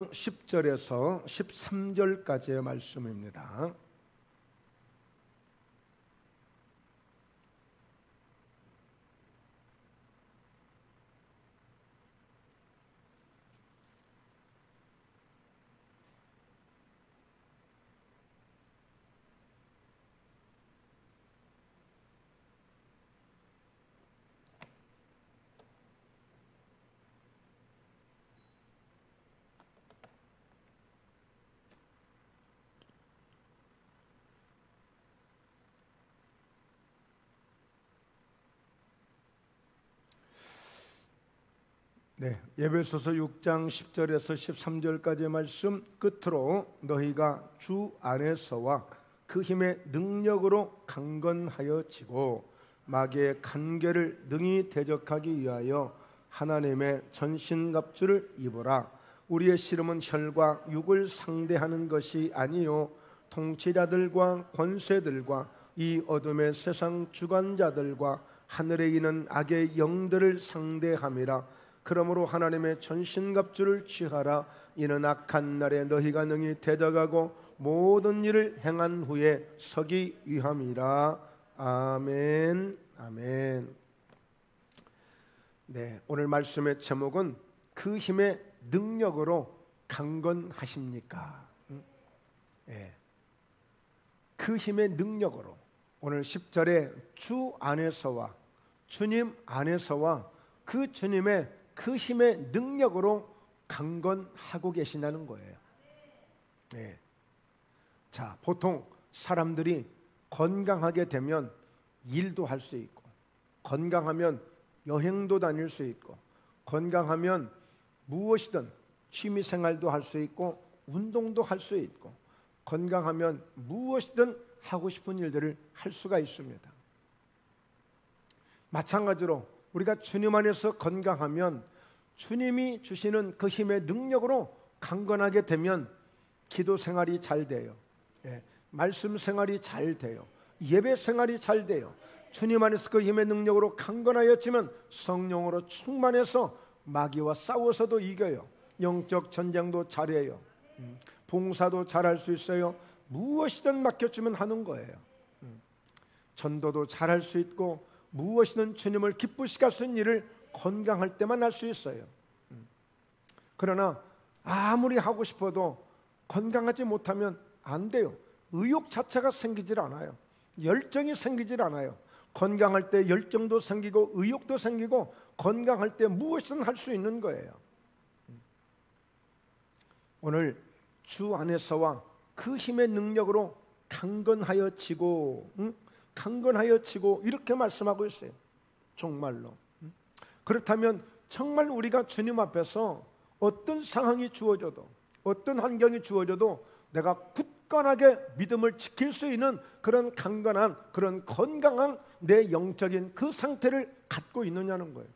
10절에서 13절까지의 말씀입니다. 에베소서 6장 10절에서 13절까지의 말씀 끝으로 너희가 주 안에서와 그 힘의 능력으로 강건하여 지고 마귀의 간계를 능히 대적하기 위하여 하나님의 전신갑주를 입으라. 우리의 씨름은 혈과 육을 상대하는 것이 아니요 통치자들과 권세들과 이 어둠의 세상 주관자들과 하늘에 있는 악의 영들을 상대함이라. 그러므로 하나님의 전신갑주를 취하라. 이는 악한 날에 너희가 능히 대적하고 모든 일을 행한 후에 서기 위함이라. 아멘. 아멘. 오늘 말씀의 제목은 그 힘의 능력으로 강건하십니까? 그 힘의 능력으로. 오늘 10절에 주 안에서와 주님 안에서와 그 주님의 그 힘의 능력으로 강건하고 계시다는 거예요. 자, 보통 사람들이 건강하게 되면 일도 할 수 있고, 건강하면 여행도 다닐 수 있고, 건강하면 무엇이든 취미생활도 할 수 있고, 운동도 할 수 있고, 건강하면 무엇이든 하고 싶은 일들을 할 수가 있습니다. 마찬가지로 우리가 주님 안에서 건강하면 주님이 주시는 그 힘의 능력으로 강건하게 되면 기도 생활이 잘 돼요. 말씀 생활이 잘 돼요. 예배 생활이 잘 돼요. 주님 안에서 그 힘의 능력으로 강건하였지만 성령으로 충만해서 마귀와 싸워서도 이겨요. 영적 전쟁도 잘해요. 봉사도 잘할 수 있어요. 무엇이든 맡겨주면 하는 거예요. 전도도 잘할 수 있고 무엇이든 주님을 기쁘시게 할 수 있는 일을 건강할 때만 할 수 있어요. 그러나 아무리 하고 싶어도 건강하지 못하면 안 돼요. 의욕 자체가 생기질 않아요. 열정이 생기질 않아요. 건강할 때 열정도 생기고 의욕도 생기고 건강할 때 무엇이든 할 수 있는 거예요. 오늘 주 안에서와 그 힘의 능력으로 강건하여 지고 강건하여 지고 이렇게 말씀하고 있어요. 정말로. 그렇다면 정말 우리가 주님 앞에서 어떤 상황이 주어져도 어떤 환경이 주어져도 내가 굳건하게 믿음을 지킬 수 있는 그런 강건한 그런 건강한 내 영적인 그 상태를 갖고 있느냐는 거예요.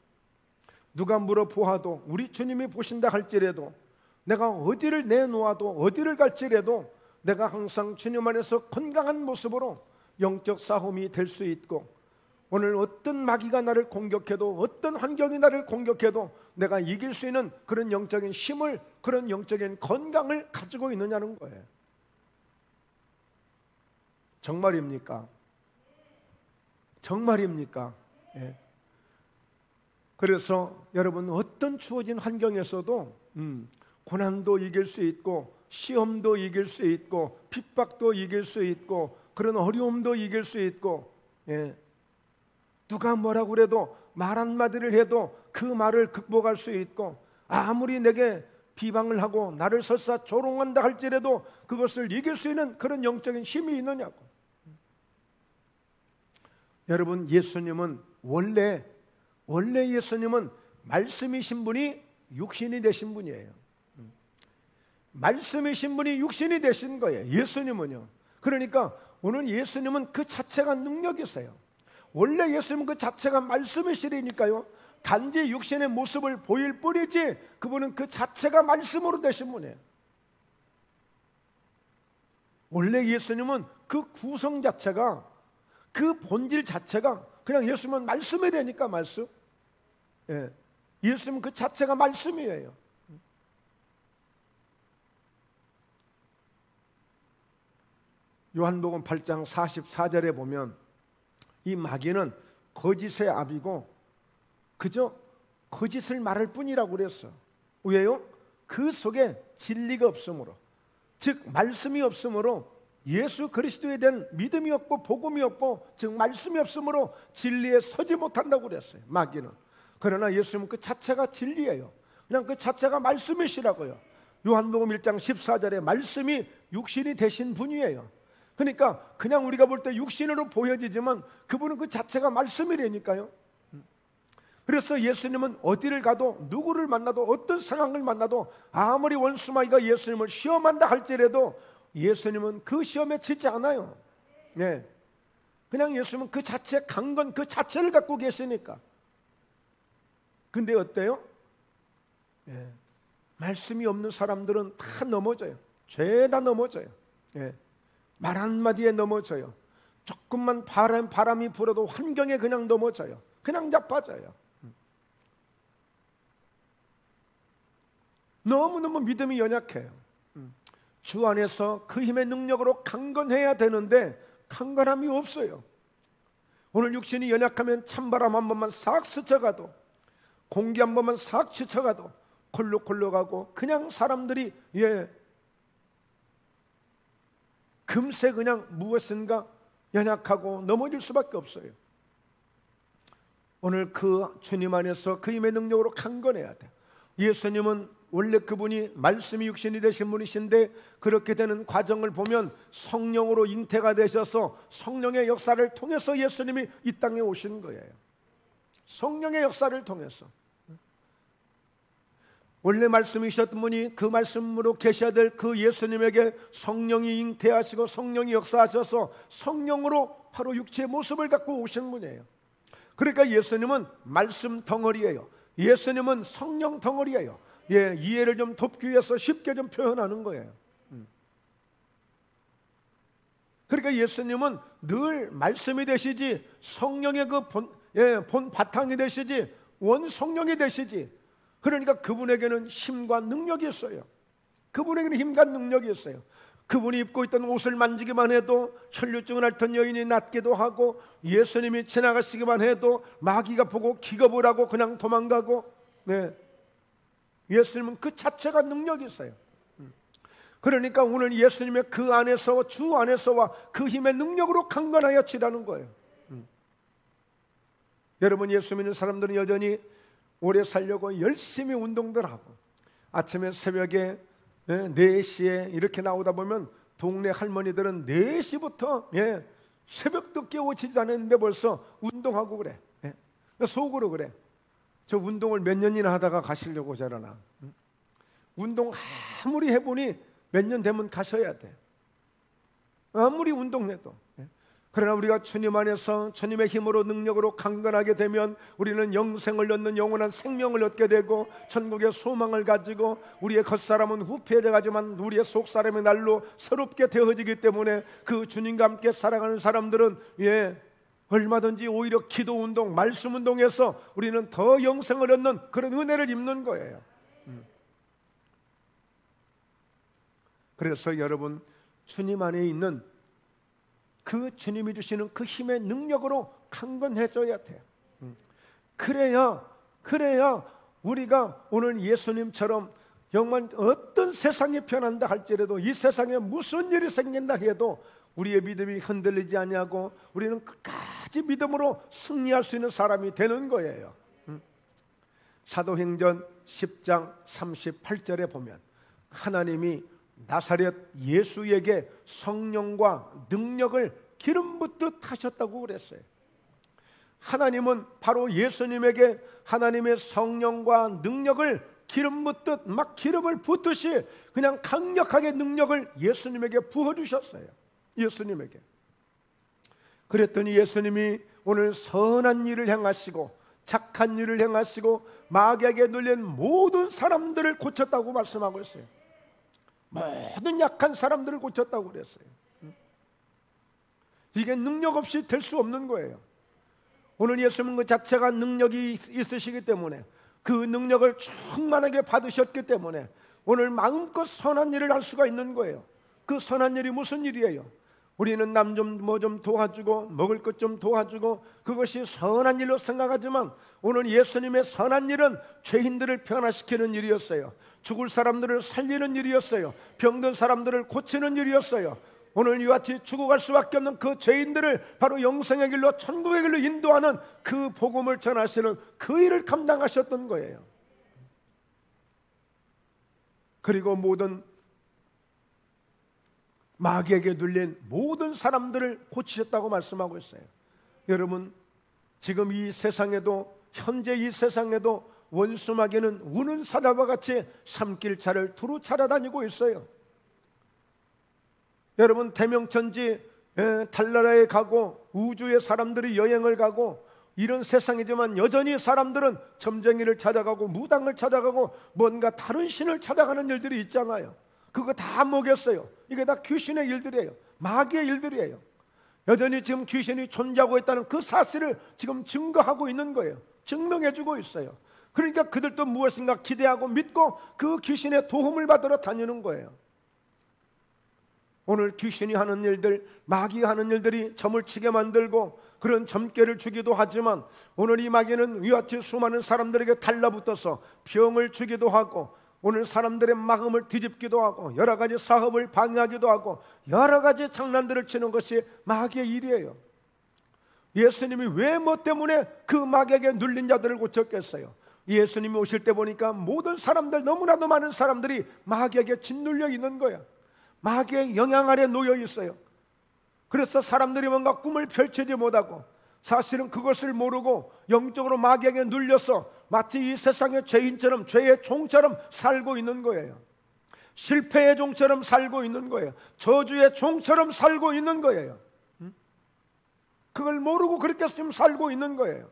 누가 물어보아도 우리 주님이 보신다 할지라도 내가 어디를 내놓아도 어디를 갈지라도 내가 항상 주님 안에서 건강한 모습으로 영적 싸움이 될 수 있고 오늘 어떤 마귀가 나를 공격해도 어떤 환경이 나를 공격해도 내가 이길 수 있는 그런 영적인 힘을 그런 영적인 건강을 가지고 있느냐는 거예요. 정말입니까? 정말입니까? 그래서 여러분 어떤 주어진 환경에서도 고난도 이길 수 있고 시험도 이길 수 있고 핍박도 이길 수 있고 그런 어려움도 이길 수 있고 누가 뭐라고 그래도 말 한마디를 해도 그 말을 극복할 수 있고 아무리 내게 비방을 하고 나를 설사 조롱한다 할지라도 그것을 이길 수 있는 그런 영적인 힘이 있느냐고. 여러분 예수님은 원래 예수님은 말씀이신 분이 육신이 되신 분이에요. 말씀이신 분이 육신이 되신 거예요. 예수님은요. 그러니까 오늘 예수님은 그 자체가 능력이 있어요. 원래 예수님은 그 자체가 말씀이시리니까요. 단지 육신의 모습을 보일 뿐이지 그분은 그 자체가 말씀으로 되신 분이에요. 원래 예수님은 그 구성 자체가 그 본질 자체가 그냥 예수님은 말씀이라니까 말씀. 예수님은 그 자체가 말씀이에요. 요한복음 8장 44절에 보면 이 마귀는 거짓의 아비고 그저 거짓을 말할 뿐이라고 그랬어. 왜요? 그 속에 진리가 없으므로, 즉 말씀이 없으므로, 예수 그리스도에 대한 믿음이 없고 복음이 없고, 즉 말씀이 없으므로 진리에 서지 못한다고 그랬어요, 마귀는. 그러나 예수님은 그 자체가 진리예요. 그냥 그 자체가 말씀이시라고요. 요한복음 1장 14절에 말씀이 육신이 되신 분이에요. 그러니까 그냥 우리가 볼 때 육신으로 보여지지만 그분은 그 자체가 말씀이라니까요. 그래서 예수님은 어디를 가도, 누구를 만나도, 어떤 상황을 만나도, 아무리 원수마귀가 예수님을 시험한다 할지라도 예수님은 그 시험에 지지 않아요. 예. 그냥 예수님은 그 자체, 강건 그 자체를 갖고 계시니까. 근데 어때요? 예. 말씀이 없는 사람들은 다 넘어져요. 죄다 넘어져요. 예. 말 한마디에 넘어져요. 조금만 바람이 불어도 환경에 그냥 넘어져요. 그냥 자빠져요. 너무너무 믿음이 연약해요. 주 안에서 그 힘의 능력으로 강건해야 되는데 강건함이 없어요. 오늘 육신이 연약하면 찬바람 한 번만 싹 스쳐가도, 공기 한 번만 싹 스쳐가도 콜록콜록하고 그냥 사람들이 금세 그냥 무엇인가 연약하고 넘어질 수밖에 없어요. 오늘 그 주님 안에서 그 힘의 능력으로 강건해야 돼요. 예수님은 원래 그분이 말씀이 육신이 되신 분이신데 그렇게 되는 과정을 보면 성령으로 잉태가 되셔서 성령의 역사를 통해서 예수님이 이 땅에 오신 거예요. 성령의 역사를 통해서. 원래 말씀이셨던 분이 그 말씀으로 계셔야 될 그 예수님에게 성령이 잉태하시고 성령이 역사하셔서 성령으로 바로 육체의 모습을 갖고 오신 분이에요. 그러니까 예수님은 말씀 덩어리예요. 예수님은 성령 덩어리예요. 이해를 좀 돕기 위해서 쉽게 좀 표현하는 거예요. 그러니까 예수님은 늘 말씀이 되시지, 성령의 그 본 바탕이 되시지, 원 성령이 되시지. 그러니까 그분에게는 힘과 능력이 있어요. 그분에게는 힘과 능력이 있어요. 그분이 입고 있던 옷을 만지기만 해도 혈류증을 앓던 여인이 낫기도 하고, 예수님이 지나가시기만 해도 마귀가 보고 기겁을 하고 그냥 도망가고, 예수님은 그 자체가 능력이 있어요. 그러니까 오늘 예수님의 그 안에서, 주 안에서와 그 힘의 능력으로 강건하여 지라는 거예요. 여러분, 예수 믿는 사람들은 여전히 오래 살려고 열심히 운동들 하고, 아침에 새벽에 4시에 이렇게 나오다 보면 동네 할머니들은 4시부터 새벽도 깨우치지 않았는데 벌써 운동하고 그래. 속으로 그래. 저 운동을 몇 년이나 하다가 가시려고 저러나. 운동 아무리 해보니 몇 년 되면 가셔야 돼. 아무리 운동해도. 그러나 우리가 주님 안에서 주님의 힘으로 능력으로 강건하게 되면 우리는 영생을 얻는 영원한 생명을 얻게 되고 천국의 소망을 가지고, 우리의 겉사람은 후패해 가지만 우리의 속사람의 날로 새롭게 되어지기 때문에 그 주님과 함께 살아가는 사람들은 얼마든지 오히려 기도 운동, 말씀 운동에서 우리는 더 영생을 얻는 그런 은혜를 입는 거예요. 그래서 여러분, 주님 안에 있는 그 주님이 주시는 그 힘의 능력으로 강건해져야 돼요. 그래야 우리가 오늘 예수님처럼 정말 어떤 세상이 변한다 할지라도, 이 세상에 무슨 일이 생긴다 해도 우리의 믿음이 흔들리지 아니하고 우리는 끝까지 믿음으로 승리할 수 있는 사람이 되는 거예요. 사도행전 10장 38절에 보면 하나님이 나사렛 예수에게 성령과 능력을 기름 붓듯 하셨다고 그랬어요. 하나님은 바로 예수님에게 하나님의 성령과 능력을 기름 붓듯 막 기름을 붓듯이 그냥 강력하게 능력을 예수님에게 부어주셨어요. 예수님에게. 그랬더니 예수님이 오늘 선한 일을 행하시고 착한 일을 행하시고 마귀에게 눌린 모든 사람들을 고쳤다고 말씀하고 있어요. 모든 약한 사람들을 고쳤다고 그랬어요. 이게 능력 없이 될 수 없는 거예요. 오늘 예수님은 그 자체가 능력이 있으시기 때문에, 그 능력을 충만하게 받으셨기 때문에 오늘 마음껏 선한 일을 할 수가 있는 거예요. 그 선한 일이 무슨 일이에요? 우리는 남 좀 뭐 좀 도와주고 먹을 것 좀 도와주고 그것이 선한 일로 생각하지만 오늘 예수님의 선한 일은 죄인들을 변화시키는 일이었어요. 죽을 사람들을 살리는 일이었어요. 병든 사람들을 고치는 일이었어요. 오늘 이와 같이 죽어갈 수밖에 없는 그 죄인들을 바로 영생의 길로 천국의 길로 인도하는 그 복음을 전하시는 그 일을 감당하셨던 거예요. 그리고 모든 마귀에게 눌린 모든 사람들을 고치셨다고 말씀하고 있어요. 여러분, 지금 이 세상에도, 현재 이 세상에도 원수 마귀는 우는 사자와 같이 삼킬차를 두루 찾아다니고 있어요. 여러분, 대명천지 달나라에 가고 우주의 사람들이 여행을 가고 이런 세상이지만 여전히 사람들은 점쟁이를 찾아가고 무당을 찾아가고 뭔가 다른 신을 찾아가는 일들이 있잖아요. 그거 다 뭐겠어요? 이게 다 귀신의 일들이에요. 마귀의 일들이에요. 여전히 지금 귀신이 존재하고 있다는 그 사실을 지금 증거하고 있는 거예요. 증명해주고 있어요. 그러니까 그들도 무엇인가 기대하고 믿고 그 귀신의 도움을 받으러 다니는 거예요. 오늘 귀신이 하는 일들, 마귀가 하는 일들이 점을 치게 만들고 그런 점괘를 주기도 하지만 오늘 이 마귀는 이와 같이 수많은 사람들에게 달라붙어서 병을 주기도 하고 오늘 사람들의 마음을 뒤집기도 하고 여러 가지 사업을 방해하기도 하고 여러 가지 장난들을 치는 것이 마귀의 일이에요. 예수님이 왜 뭐 때문에 그 마귀에게 눌린 자들을 고쳤겠어요? 예수님이 오실 때 보니까 모든 사람들, 너무나도 많은 사람들이 마귀에게 짓눌려 있는 거야. 마귀의 영향 아래 놓여 있어요. 그래서 사람들이 뭔가 꿈을 펼치지 못하고 사실은 그것을 모르고 영적으로 마귀에게 눌려서 마치 이 세상의 죄인처럼, 죄의 종처럼 살고 있는 거예요. 실패의 종처럼 살고 있는 거예요. 저주의 종처럼 살고 있는 거예요. 그걸 모르고 그렇게 지금 살고 있는 거예요.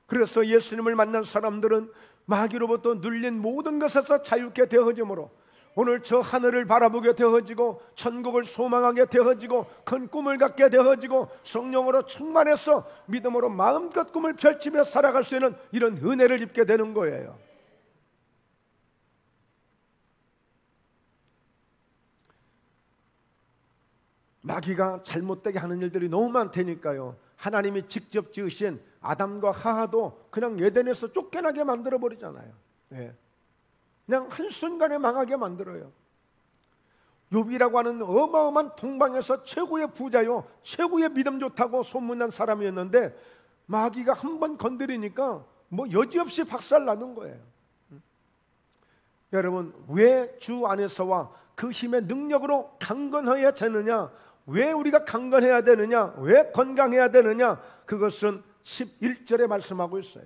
그래서 예수님을 만난 사람들은 마귀로부터 눌린 모든 것에서 자유케 되어지므로 오늘 저 하늘을 바라보게 되어지고 천국을 소망하게 되어지고 큰 꿈을 갖게 되어지고 성령으로 충만해서 믿음으로 마음껏 꿈을 펼치며 살아갈 수 있는 이런 은혜를 입게 되는 거예요. 마귀가 잘못되게 하는 일들이 너무 많다니까요. 하나님이 직접 지으신 아담과 하와도 그냥 에덴에서 쫓겨나게 만들어버리잖아요. 네. 그냥 한순간에 망하게 만들어요. 욥이라고 하는 어마어마한 동방에서 최고의 부자요, 최고의 믿음 좋다고 소문난 사람이었는데 마귀가 한번 건드리니까 뭐 여지없이 박살나는 거예요. 여러분, 왜 주 안에서와 그 힘의 능력으로 강건해야 되느냐, 왜 우리가 강건해야 되느냐, 왜 건강해야 되느냐, 그것은 11절에 말씀하고 있어요.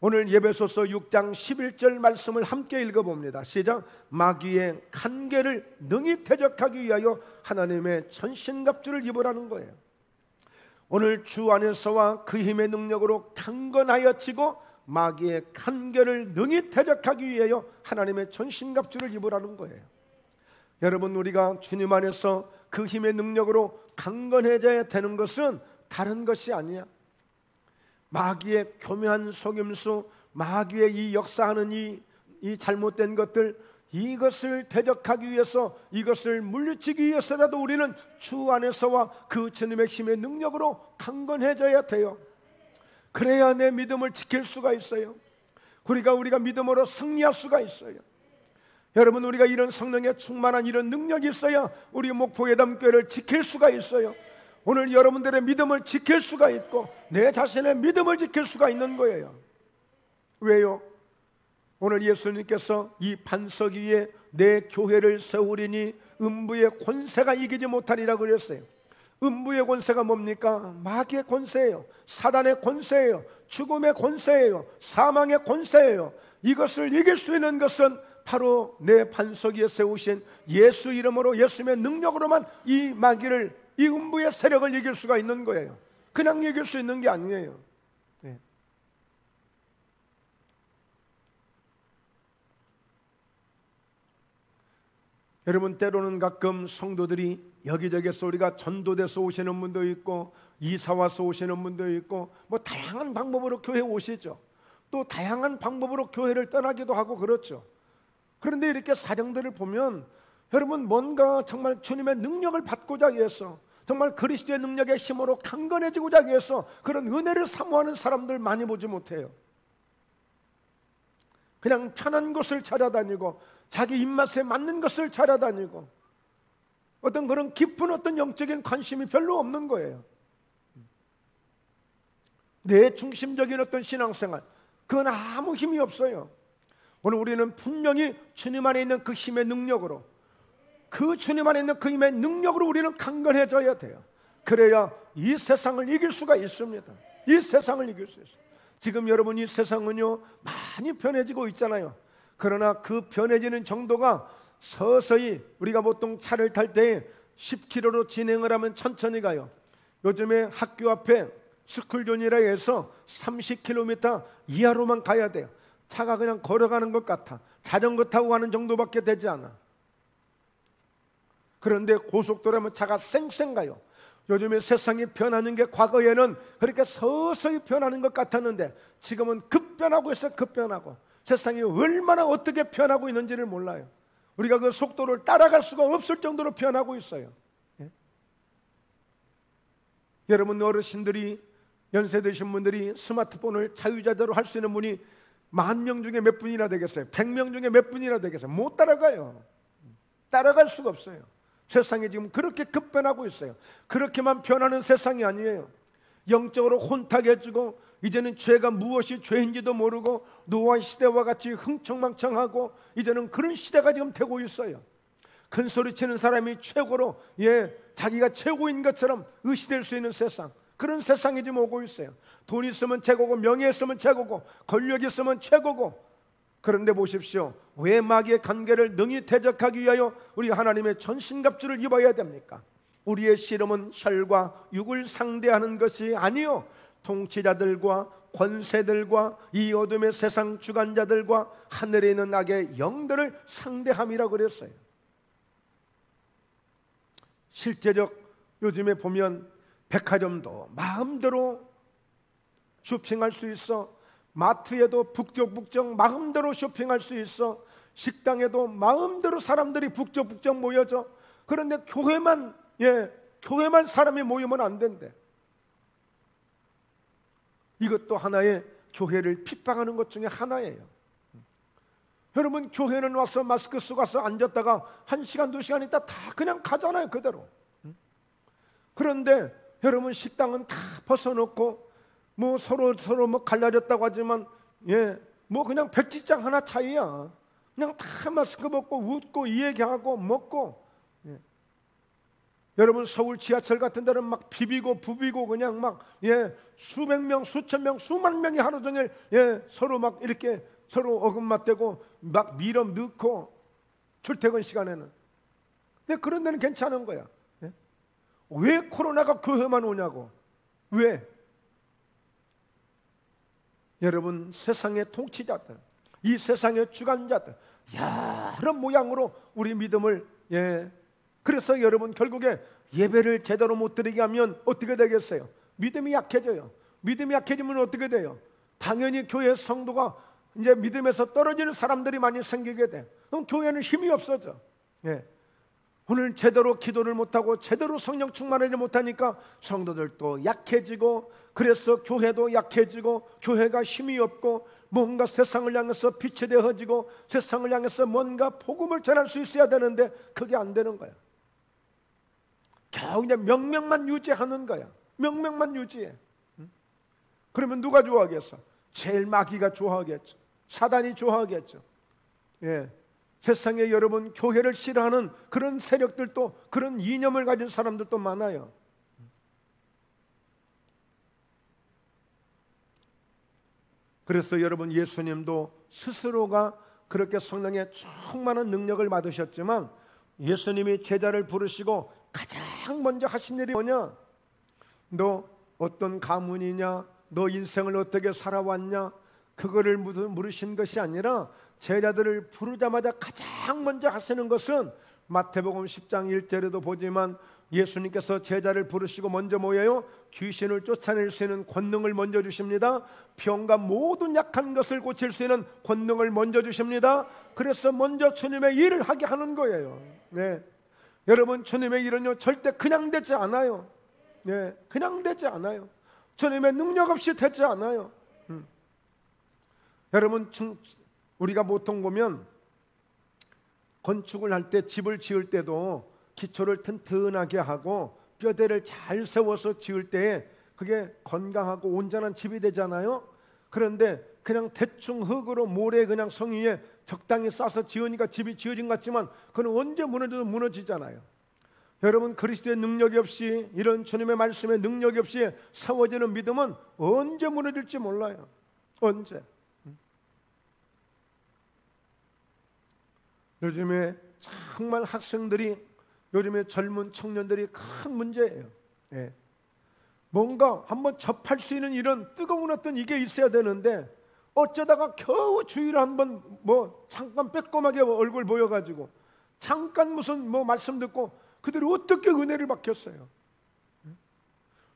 오늘 예배소서 6장 11절 말씀을 함께 읽어봅니다. 시작. 마귀의 간계를 능히 대적하기 위하여 하나님의 전신갑주를 입으라는 거예요. 오늘 주 안에서와 그 힘의 능력으로 강건하여 치고 마귀의 간계를 능히 대적하기 위하여 하나님의 전신갑주를 입으라는 거예요. 여러분, 우리가 주님 안에서 그 힘의 능력으로 강건해져야 되는 것은 다른 것이 아니야. 마귀의 교묘한 속임수, 마귀의 이 역사하는 이 잘못된 것들, 이것을 대적하기 위해서, 이것을 물리치기 위해서라도 우리는 주 안에서와 그 주님의 힘의 능력으로 강건해져야 돼요. 그래야 내 믿음을 지킬 수가 있어요. 우리가 믿음으로 승리할 수가 있어요. 여러분, 우리가 이런 성령에 충만한 이런 능력이 있어야 우리 목포예담교회를 지킬 수가 있어요. 오늘 여러분들의 믿음을 지킬 수가 있고 내 자신의 믿음을 지킬 수가 있는 거예요. 왜요? 오늘 예수님께서 이 반석 위에 내 교회를 세우리니 음부의 권세가 이기지 못하리라 그랬어요. 음부의 권세가 뭡니까? 마귀의 권세예요. 사단의 권세예요. 죽음의 권세예요. 사망의 권세예요. 이것을 이길 수 있는 것은 바로 내 반석 위에 세우신 예수 이름으로, 예수님의 능력으로만 이 마귀를, 이 음부의 세력을 이길 수가 있는 거예요. 그냥 이길 수 있는 게 아니에요. 네. 여러분, 때로는 가끔 성도들이 여기저기서 우리가 전도돼서 오시는 분도 있고 이사 와서 오시는 분도 있고 뭐 다양한 방법으로 교회에 오시죠. 또 다양한 방법으로 교회를 떠나기도 하고 그렇죠. 그런데 이렇게 사정들을 보면 여러분, 뭔가 정말 주님의 능력을 받고자 해서, 정말 그리스도의 능력의 힘으로 강건해지고자 해서 그런 은혜를 사모하는 사람들 많이 보지 못해요. 그냥 편한 곳을 찾아다니고 자기 입맛에 맞는 것을 찾아다니고 어떤 그런 깊은 어떤 영적인 관심이 별로 없는 거예요. 내 중심적인 어떤 신앙생활, 그건 아무 힘이 없어요. 오늘 우리는 분명히 주님 안에 있는 그 힘의 능력으로, 그 주님 안에 있는 그 힘의 능력으로 우리는 강건해져야 돼요. 그래야 이 세상을 이길 수가 있습니다. 이 세상을 이길 수 있어요. 지금 여러분, 이 세상은요 많이 변해지고 있잖아요. 그러나 그 변해지는 정도가 서서히, 우리가 보통 차를 탈 때 10km로 진행을 하면 천천히 가요. 요즘에 학교 앞에 스쿨존이라 해서 30km 이하로만 가야 돼요. 차가 그냥 걸어가는 것 같아. 자전거 타고 가는 정도밖에 되지 않아. 그런데 고속도로면 차가 쌩쌩 가요. 요즘에 세상이 변하는 게 과거에는 그렇게 서서히 변하는 것 같았는데 지금은 급변하고 있어요. 급변하고. 세상이 얼마나 어떻게 변하고 있는지를 몰라요. 우리가 그 속도를 따라갈 수가 없을 정도로 변하고 있어요. 예? 여러분, 어르신들이, 연세 드신 분들이 스마트폰을 자유자재로 할 수 있는 분이 10,000명 중에 몇 분이나 되겠어요? 100명 중에 몇 분이나 되겠어요? 못 따라가요. 따라갈 수가 없어요. 세상이 지금 그렇게 급변하고 있어요. 그렇게만 변하는 세상이 아니에요. 영적으로 혼탁해지고 이제는 죄가 무엇이 죄인지도 모르고 노아 시대와 같이 흥청망청하고 이제는 그런 시대가 지금 되고 있어요. 큰 소리 치는 사람이 최고로, 자기가 최고인 것처럼 의시될 수 있는 세상, 그런 세상이 지금 오고 있어요. 돈 있으면 최고고, 명예 있으면 최고고, 권력 있으면 최고고. 그런데 보십시오. 왜 마귀의 관계를 능히 대적하기 위하여 우리 하나님의 전신갑주를 입어야 됩니까? 우리의 씨름은 혈과 육을 상대하는 것이 아니요, 통치자들과 권세들과 이 어둠의 세상 주관자들과 하늘에 있는 악의 영들을 상대함이라고 그랬어요. 실제적, 요즘에 보면 백화점도 마음대로 쇼핑할 수 있어. 마트에도 북적북적 마음대로 쇼핑할 수 있어. 식당에도 마음대로 사람들이 북적북적 모여져. 그런데 교회만 사람이 모이면 안 된대. 이것도 하나의 교회를 핍박하는 것 중에 하나예요. 여러분, 교회는 와서 마스크 쓰고 와서 앉았다가 1시간, 2시간 있다 다 그냥 가잖아요, 그대로. 그런데 여러분, 식당은 다 벗어놓고 뭐 서로 뭐 갈라졌다고 하지만 뭐 그냥 백지장 하나 차이야. 그냥 다 마스크 벗고 웃고 이 얘기하고 먹고. 여러분, 서울 지하철 같은 데는 막 비비고 부비고 그냥 막 수백 명, 수천 명, 수만 명이 하루 종일 서로 막 이렇게 서로 어긋맞대고 막 밀어 넣고, 출퇴근 시간에는. 근데 그런 데는 괜찮은 거야. 왜 코로나가 교회만 오냐고. 왜? 여러분, 세상의 통치자들, 이 세상의 주관자들, 여러 모양으로 우리 믿음을, 그래서 여러분, 결국에 예배를 제대로 못 드리게 하면 어떻게 되겠어요? 믿음이 약해져요. 믿음이 약해지면 어떻게 돼요? 당연히 교회 성도가 이제 믿음에서 떨어지는 사람들이 많이 생기게 돼. 그럼 교회는 힘이 없어져. 오늘 제대로 기도를 못하고 제대로 성령 충만하지 못하니까 성도들도 약해지고, 그래서 교회도 약해지고, 교회가 힘이 없고, 뭔가 세상을 향해서 빛이 되어지고 세상을 향해서 뭔가 복음을 전할 수 있어야 되는데 그게 안 되는 거야. 겨우 그냥 명명만 유지하는 거야. 명명만 유지해. 그러면 누가 좋아하겠어? 제일 마귀가 좋아하겠죠. 사단이 좋아하겠죠. 세상에 여러분, 교회를 싫어하는 그런 세력들도, 그런 이념을 가진 사람들도 많아요. 그래서 여러분, 예수님도 스스로가 그렇게 성령의 충만한 능력을 받으셨지만 예수님이 제자를 부르시고 가장 먼저 하신 일이 뭐냐? 너 어떤 가문이냐? 너 인생을 어떻게 살아왔냐? 그거를 물으신 것이 아니라 제자들을 부르자마자 가장 먼저 하시는 것은 마태복음 10장 1절에도 보지만 예수님께서 제자를 부르시고 먼저 뭐예요? 귀신을 쫓아낼 수 있는 권능을 먼저 주십니다. 병과 모든 약한 것을 고칠 수 있는 권능을 먼저 주십니다. 그래서 먼저 주님의 일을 하게 하는 거예요. 네. 여러분, 주님의 일은요 절대 그냥 되지 않아요. 네. 그냥 되지 않아요. 주님의 능력 없이 되지 않아요. 여러분, 우리가 보통 보면 건축을 할 때, 집을 지을 때도 기초를 튼튼하게 하고 뼈대를 잘 세워서 지을 때에 그게 건강하고 온전한 집이 되잖아요. 그런데 그냥 대충 흙으로 모래 그냥 성 위에 적당히 싸서 지으니까 집이 지어진 것 같지만 그건 언제 무너져도 무너지잖아요. 여러분, 그리스도의 능력이 없이, 이런 주님의 말씀의 능력이 없이 세워지는 믿음은 언제 무너질지 몰라요. 언제. 요즘에 정말 학생들이, 요즘에 젊은 청년들이 큰 문제예요. 예. 뭔가 한번 접할 수 있는 이런 뜨거운 어떤 이게 있어야 되는데 어쩌다가 겨우 주일에 한번 뭐 잠깐 빼꼼하게 얼굴 보여가지고 잠깐 무슨 뭐 말씀 듣고 그들이 어떻게 은혜를 받겠어요?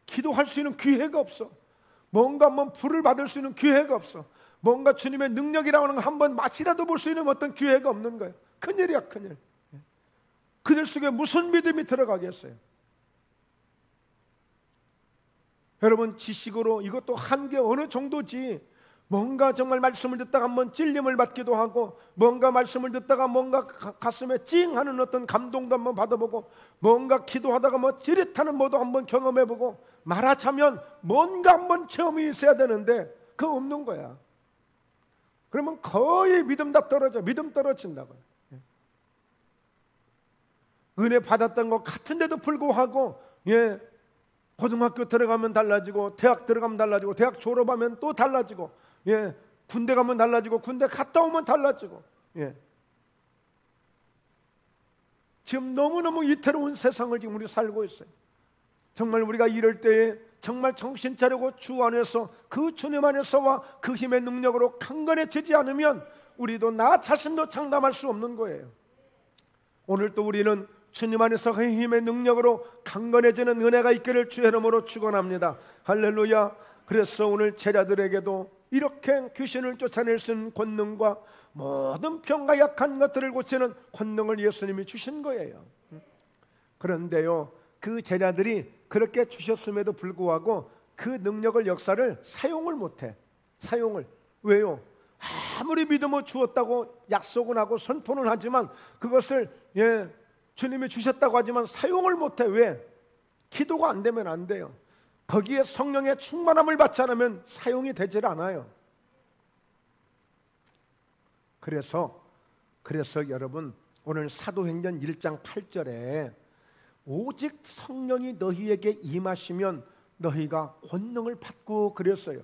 기도할 수 있는 기회가 없어. 뭔가 한번 불을 받을 수 있는 기회가 없어. 뭔가 주님의 능력이라는 걸 한번 맛이라도 볼 수 있는 어떤 기회가 없는 거예요. 큰일이야, 큰일. 그들 속에 무슨 믿음이 들어가겠어요? 여러분, 지식으로 이것도 한계 어느 정도지. 뭔가 정말 말씀을 듣다가 한번 찔림을 받기도 하고, 뭔가 말씀을 듣다가 뭔가 가슴에 찡하는 어떤 감동도 한번 받아보고, 뭔가 기도하다가 뭐 찌릿하는 뭐도 한번 경험해보고, 말하자면 뭔가 한번 체험이 있어야 되는데 그거 없는 거야. 그러면 거의 믿음 다 떨어져. 믿음 떨어진다고요. 은혜 받았던 것 같은데도 불구하고, 예, 고등학교 들어가면 달라지고, 대학 들어가면 달라지고, 대학 졸업하면 또 달라지고, 예, 군대 가면 달라지고, 군대 갔다 오면 달라지고, 예. 지금 너무너무 위태로운 세상을 지금 우리 살고 있어요. 정말 우리가 이럴 때에 정말 정신 차리고 주 안에서, 그 주님 안에서와 그 힘의 능력으로 강건해지지 않으면 우리도 나 자신도 장담할 수 없는 거예요. 오늘 또 우리는 주님 안에서 그 힘의 능력으로 강건해지는 은혜가 있기를 주의 이름으로 축원합니다. 할렐루야. 그래서 오늘 제자들에게도 이렇게 귀신을 쫓아낼 수 있는 권능과 모든 병과 약한 것들을 고치는 권능을 예수님이 주신 거예요. 그런데요, 그 제자들이 그렇게 주셨음에도 불구하고 그 능력을, 역사를 사용을 못해. 사용을. 왜요? 아무리 믿음을 주었다고 약속은 하고 선포는 하지만 그것을, 예, 주님이 주셨다고 하지만 사용을 못해. 왜? 기도가 안 되면 안 돼요. 거기에 성령의 충만함을 받지 않으면 사용이 되질 않아요. 그래서 여러분, 오늘 사도행전 1장 8절에 오직 성령이 너희에게 임하시면 너희가 권능을 받고 그랬어요.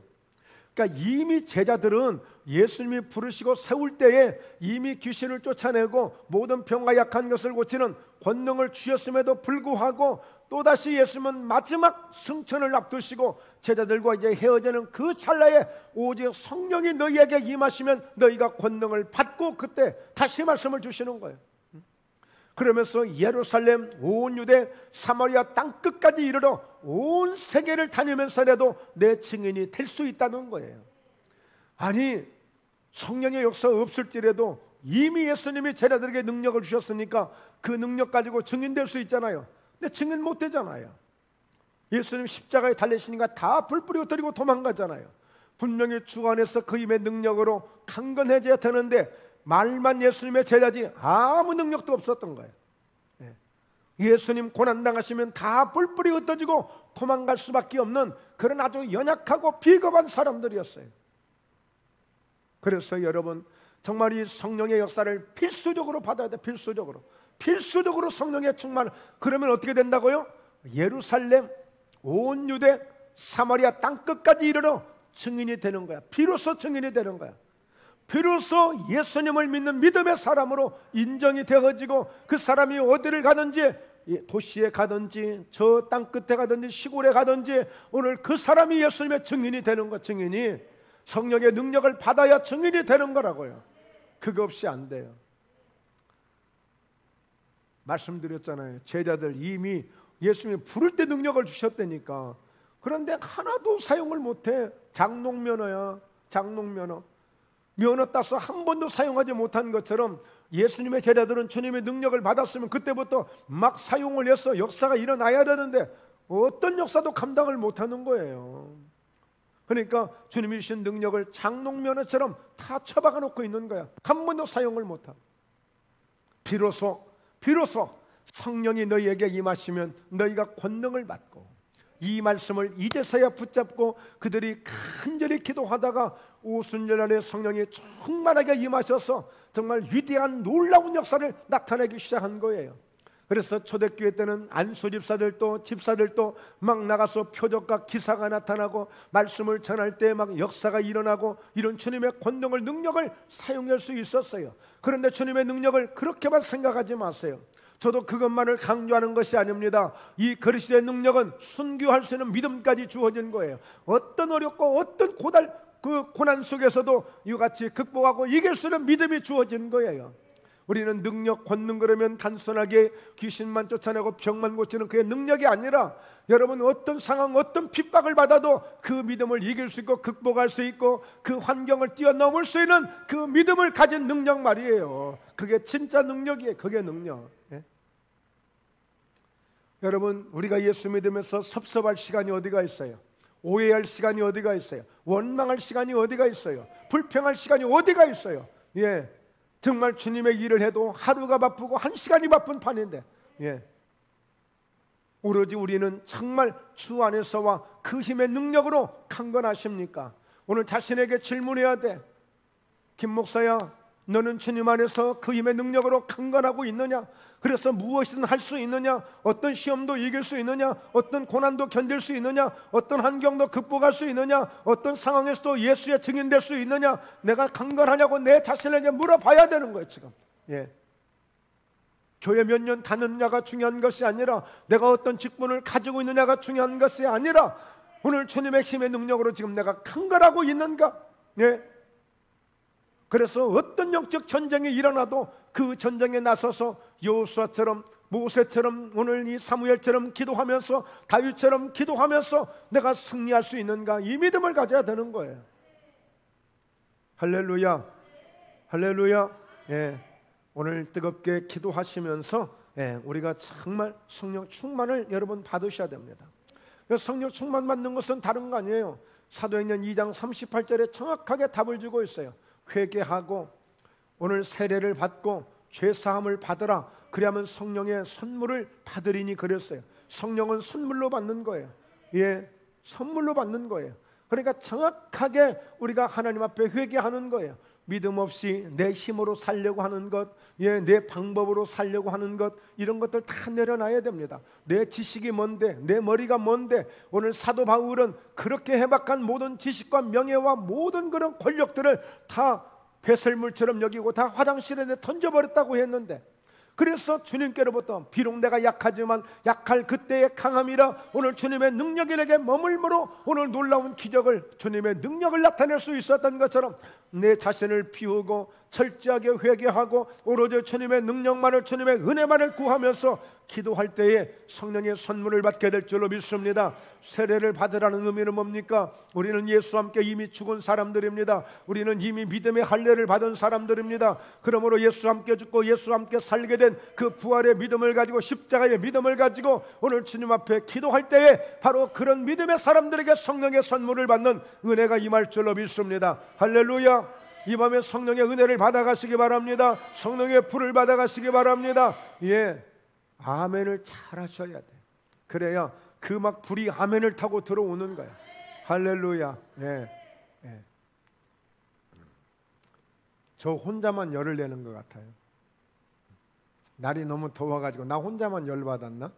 그러니까 이미 제자들은 예수님이 부르시고 세울 때에 이미 귀신을 쫓아내고 모든 병과 약한 것을 고치는 권능을 주셨음에도 불구하고 또다시 예수님은 마지막 승천을 앞두시고 제자들과 이제 헤어지는 그 찰나에 오직 성령이 너희에게 임하시면 너희가 권능을 받고, 그때 다시 말씀을 주시는 거예요. 그러면서 예루살렘, 온 유대, 사마리아 땅끝까지 이르러 온 세계를 다니면서라도 내 증인이 될 수 있다는 거예요. 아니, 성령의 역사 없을지라도 이미 예수님이 제자들에게 능력을 주셨으니까 그 능력 가지고 증인될 수 있잖아요. 근데 증인 못 되잖아요. 예수님 십자가에 달리시니까 다 불 뿌리고 들이고 도망가잖아요. 분명히 주 안에서 그 힘의 능력으로 강건해져야 되는데 말만 예수님의 제자지 아무 능력도 없었던 거예요. 예수님 고난당하시면 다 뿔뿔이 흩어지고 도망갈 수밖에 없는 그런 아주 연약하고 비겁한 사람들이었어요. 그래서 여러분, 정말 이 성령의 역사를 필수적으로 받아야 돼. 필수적으로 성령의 충만. 그러면 어떻게 된다고요? 예루살렘, 온 유대, 사마리아 땅끝까지 이르러 증인이 되는 거야. 비로소 증인이 되는 거야. 비로소 예수님을 믿는 믿음의 사람으로 인정이 되어지고, 그 사람이 어디를 가든지, 도시에 가든지 저 땅끝에 가든지 시골에 가든지 오늘 그 사람이 예수님의 증인이 되는 거. 증인이 성령의 능력을 받아야 증인이 되는 거라고요. 그거 없이 안 돼요. 말씀드렸잖아요. 제자들 이미 예수님이 부를 때 능력을 주셨다니까. 그런데 하나도 사용을 못해. 장롱면허야. 장롱면허. 면허 따서 한 번도 사용하지 못한 것처럼 예수님의 제자들은 주님의 능력을 받았으면 그때부터 막 사용을 해서 역사가 일어나야 되는데 어떤 역사도 감당을 못하는 거예요. 그러니까 주님이 주신 능력을 장롱면허처럼 다 처박아 놓고 있는 거야. 한 번도 사용을 못하고. 비로소 성령이 너희에게 임하시면 너희가 권능을 받고, 이 말씀을 이제서야 붙잡고 그들이 간절히 기도하다가 오순절 안에 성령이 충만하게 임하셔서 정말 위대한 놀라운 역사를 나타내기 시작한 거예요. 그래서 초대교회 때는 안수 집사들도 막 나가서 표적과 기사가 나타나고 말씀을 전할 때 막 역사가 일어나고 이런 주님의 권능을, 능력을 사용할 수 있었어요. 그런데 주님의 능력을 그렇게만 생각하지 마세요. 저도 그것만을 강조하는 것이 아닙니다. 이 그리스도의 능력은 순교할 수 있는 믿음까지 주어진 거예요. 어떤 어렵고 어떤 고난 속에서도 이같이 극복하고 이길 수 있는 믿음이 주어진 거예요. 우리는 능력, 권능 그러면 단순하게 귀신만 쫓아내고 병만 고치는 그의 능력이 아니라, 여러분 어떤 상황, 어떤 핍박을 받아도 그 믿음을 이길 수 있고 극복할 수 있고 그 환경을 뛰어넘을 수 있는 그 믿음을 가진 능력 말이에요. 그게 진짜 능력이에요. 그게 능력. 예? 여러분, 우리가 예수 믿으면서 섭섭할 시간이 어디가 있어요? 오해할 시간이 어디가 있어요? 원망할 시간이 어디가 있어요? 불평할 시간이 어디가 있어요? 예. 정말 주님의 일을 해도 하루가 바쁘고 한 시간이 바쁜 판인데, 예. 오로지 우리는 정말 주 안에서와 그 힘의 능력으로 강건하십니까? 오늘 자신에게 질문해야 돼. 김 목사야, 너는 주님 안에서 그 힘의 능력으로 강건하고 있느냐? 그래서 무엇이든 할 수 있느냐? 어떤 시험도 이길 수 있느냐? 어떤 고난도 견딜 수 있느냐? 어떤 환경도 극복할 수 있느냐? 어떤 상황에서도 예수의 증인될 수 있느냐? 내가 강건하냐고 내 자신에게 물어봐야 되는 거예요 지금. 예. 교회 몇 년 다녔느냐가 중요한 것이 아니라, 내가 어떤 직분을 가지고 있느냐가 중요한 것이 아니라, 오늘 주님의 힘의 능력으로 지금 내가 강건하고 있는가? 예. 그래서 어떤 영적 전쟁이 일어나도 그 전쟁에 나서서 여호수아처럼, 모세처럼, 오늘 이 사무엘처럼 기도하면서, 다윗처럼 기도하면서 내가 승리할 수 있는가? 이 믿음을 가져야 되는 거예요. 할렐루야, 할렐루야. 예. 오늘 뜨겁게 기도하시면서 우리가 정말 성령 충만을 여러분 받으셔야 됩니다. 성령 충만 받는 것은 다른 거 아니에요. 사도행전 2장 38절에 정확하게 답을 주고 있어요. 회개하고 오늘 세례를 받고 죄사함을 받으라, 그리하면 성령의 선물을 받으리니 그랬어요. 성령은 선물로 받는 거예요. 예, 선물로 받는 거예요. 그러니까 정확하게 우리가 하나님 앞에 회개하는 거예요. 믿음 없이 내 힘으로 살려고 하는 것, 예, 내 방법으로 살려고 하는 것, 이런 것들 다 내려놔야 됩니다. 내 지식이 뭔데, 내 머리가 뭔데. 오늘 사도 바울은 그렇게 해박한 모든 지식과 명예와 모든 그런 권력들을 다 배설물처럼 여기고 다 화장실에 던져버렸다고 했는데, 그래서 주님께로부터 비록 내가 약하지만 약할 그때의 강함이라 오늘 주님의 능력이 내게 머물므로 오늘 놀라운 기적을, 주님의 능력을 나타낼 수 있었던 것처럼 내 자신을 비우고 철저하게 회개하고 오로지 주님의 능력만을, 주님의 은혜만을 구하면서 기도할 때에 성령의 선물을 받게 될 줄로 믿습니다. 세례를 받으라는 의미는 뭡니까? 우리는 예수와 함께 이미 죽은 사람들입니다. 우리는 이미 믿음의 할례를 받은 사람들입니다. 그러므로 예수와 함께 죽고 예수와 함께 살게 된 그 부활의 믿음을 가지고, 십자가의 믿음을 가지고 오늘 주님 앞에 기도할 때에 바로 그런 믿음의 사람들에게 성령의 선물을 받는 은혜가 임할 줄로 믿습니다. 할렐루야. 이 밤에 성령의 은혜를 받아가시기 바랍니다. 성령의 불을 받아가시기 바랍니다. 예, 아멘을 잘 하셔야 돼. 그래야 그 막 불이 아멘을 타고 들어오는 거야. 할렐루야. 예, 예. 저 혼자만 열을 내는 것 같아요. 날이 너무 더워가지고 나 혼자만 열받았나?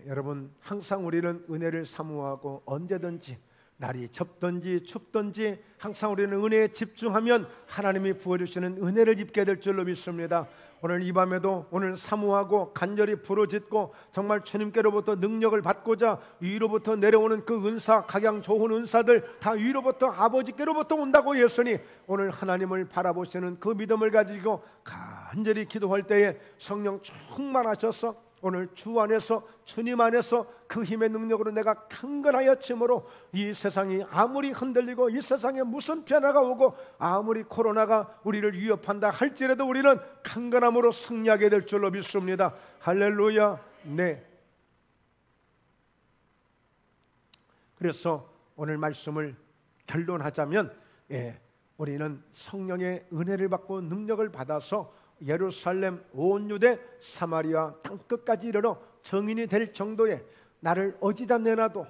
여러분, 항상 우리는 은혜를 사모하고 언제든지 날이 덥든지 춥든지 항상 우리는 은혜에 집중하면 하나님이 부어주시는 은혜를 입게 될 줄로 믿습니다. 오늘 이 밤에도 오늘 사모하고 간절히 부르짖고 정말 주님께로부터 능력을 받고자 위로부터 내려오는 그 은사, 각양 좋은 은사들 다 위로부터 아버지께로부터 온다고 했으니 오늘 하나님을 바라보시는 그 믿음을 가지고 간절히 기도할 때에 성령 충만하셔서 오늘 주 안에서, 주님 안에서 그 힘의 능력으로 내가 강건하여 침으로 이 세상이 아무리 흔들리고 이 세상에 무슨 변화가 오고 아무리 코로나가 우리를 위협한다 할지라도 우리는 강건함으로 승리하게 될 줄로 믿습니다. 할렐루야. 네. 그래서 오늘 말씀을 결론하자면, 우리는 성령의 은혜를 받고 능력을 받아서 예루살렘, 온 유대, 사마리아 땅끝까지 이르러 정인이 될 정도에 나를 어디다 내놔도,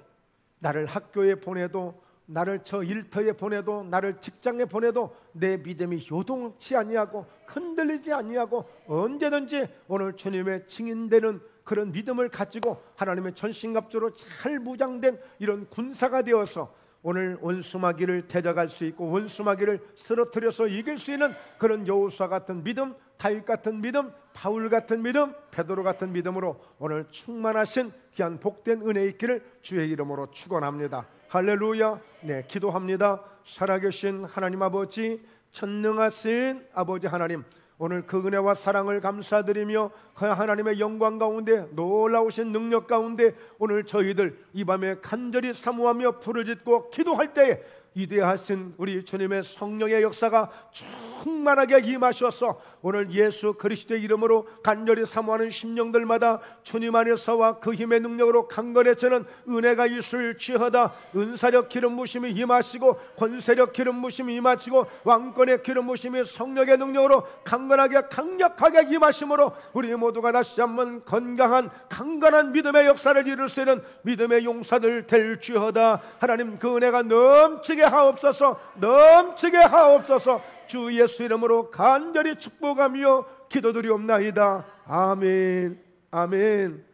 나를 학교에 보내도, 나를 저 일터에 보내도, 나를 직장에 보내도 내 믿음이 요동치 아니하고 흔들리지 아니하고 언제든지 오늘 주님의 증인되는 그런 믿음을 가지고 하나님의 전신갑주로 잘 무장된 이런 군사가 되어서 오늘 원수마귀를 대적할 수 있고 원수마귀를 쓰러뜨려서 이길 수 있는 그런 여호수아 같은 믿음, 다윗 같은 믿음, 바울 같은 믿음, 베드로 같은 믿음으로 오늘 충만하신 귀한 복된 은혜 있기를 주의 이름으로 축원합니다. 할렐루야. 네, 기도합니다. 살아계신 하나님 아버지, 전능하신 아버지 하나님, 오늘 그 은혜와 사랑을 감사드리며 그 하나님의 영광 가운데, 놀라우신 능력 가운데 오늘 저희들 이 밤에 간절히 사모하며 부르짖고 기도할 때에 위대하신 우리 주님의 성령의 역사가 충만하게 임하셔서 오늘 예수 그리스도의 이름으로 간절히 사모하는 심령들마다 주님 안에서와 그 힘의 능력으로 강건해지는 은혜가 있을지어다. 은사력 기름 부심이 임하시고 권세력 기름 부심이 임하시고 왕권의 기름 부심이 성령의 능력으로 강건하게 강력하게 임하심으로 우리 모두가 다시 한번 건강한 강건한 믿음의 역사를 이룰 수 있는 믿음의 용사들 될지어다. 하나님 그 은혜가 넘치게 하옵소서, 넘치게 하옵소서. 주 예수 이름으로 간절히 축복하며 기도드리옵나이다. 아멘. 아멘.